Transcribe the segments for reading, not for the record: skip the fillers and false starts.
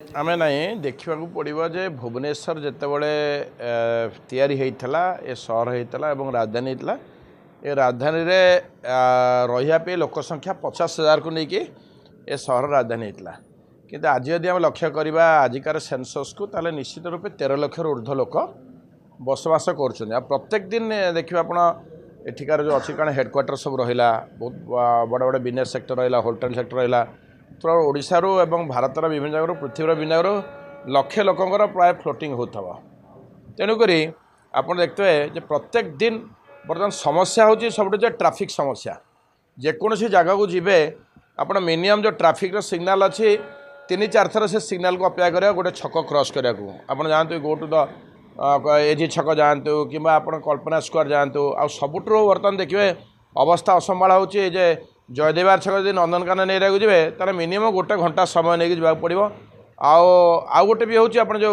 आमे नहीं देखा पड़ो जे भुवनेश्वर जितेबले तैयारी होता ए सहर होता और राजधानी होता ए राजधानी रही लोक संख्या 50,000 को लेकिन ए सहर राजधानी होता कि आज यदि आम लक्ष्य करवा आजिकार सेंसस को ताले निश्चित रूप 13 लाख ऊर्ध्व लोक बसवास कर प्रत्येक दिन देखिए आप एठिकार जो अच्छी कारण हेडक्वार्टर सब रहा बहुत बड़ बड़ बिजनेस सेक्टर रहा होटेल सेक्टर रहा पूरा ओडिशार एवं भारतर विभिन्न जगह पृथ्वीर विभिन्न जगह लक्षे लोकंर प्राय फ्लोटिंग होता तेणुक आप देखते हैं प्रत्येक दिन बर्तमान समस्या हूँ सब ट्राफिक समस्या जेकोसी जगह को जी आप मिनिमम जो ट्राफिक सिग्नाल अच्छी 3-4 थर से सिग्नाल को अपेक्षा करेगा गोटे छक क्रॉस करने को आप जानते गो टू द एजी छक जातु कि कल्पना स्क्वायर जातु आ सबुठ बर्तमान देखिए अवस्था असंभाल होचे जयदेवार छक जो नंदनकानन नहीं जी तार मिनिमम गोटे घंटा समय नहीं जा पड़ो आउ गोटे भी हूँ आप जो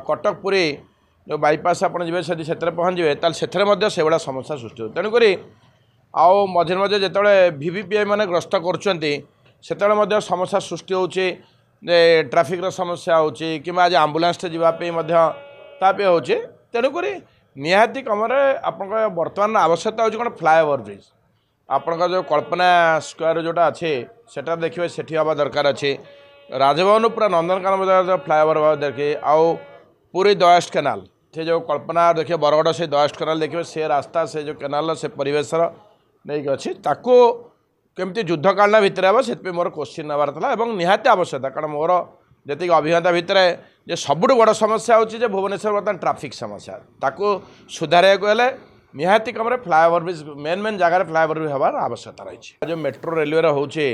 कटक पुरी जो बाईपास आप जी से पहुँचे ताल से भाया समस्या सृष्टि हो तेणुक आउ मझे मझे जिते VVPI मैंने ग्रस्त कर समस्या सृष्टि होचे ट्राफिक समस्या होची कि आज आम्बुलांस जावाई तापे होचे तेणुक निहाती कमरे आप बर्तमान आवश्यकता होची कौन फ्लाईओवर ब्रिज आपंकर जो कल्पना स्क्वायर जोटा अच्छे सेटा देखिए सेठी हवा दरकार अच्छे राजभवन पूरा नंदनकानन फ्लाईओवर देखिए आउ पूरी दयास्ट केनाल से जो कल्पना देखिए बरगड़ से दयास्ट केनाल देखिए से रास्ता से जो केनाल से परिवेश नहीं अच्छी ताको केमती युद्ध कालना भितर हे से मोर क्वेश्चन नबार था और निहाती आवश्यकता कारण मोर जी अभिज्ञता भितर जे सबुठ बड़ समस्या होची भुवनेश्वर बर्तमान ट्राफिक समस्या ताको सुधारे निहाती कम फ्लाईओवर ब्रिज मेन जगह फ्लाईओवर ब्रिज हमार आवश्यकता रही जो मेट्रो रेलवे होचे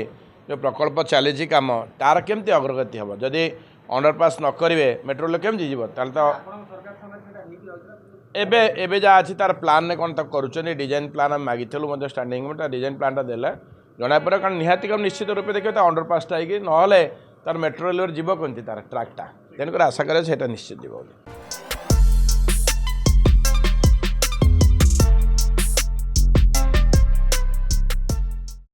जो प्रकल्प चली कम तार केमती अग्रगति हम जदि अंडरपास न करेंगे मेट्रो रेल केमती जीव तो एबे जहाँ अच्छी तार प्लान कौन तक कर डिजाइन प्लान आम मागिलु स्टार्टिंग डिजाइन प्लानटा देला जना पड़े कारण निहाती कम निश्चित रूप देखिए अंडरपासटा ना तार मेट्रो रेलवे जीव कमी तार ट्राक्टा तेणुक आशा करे निश्चित जीव।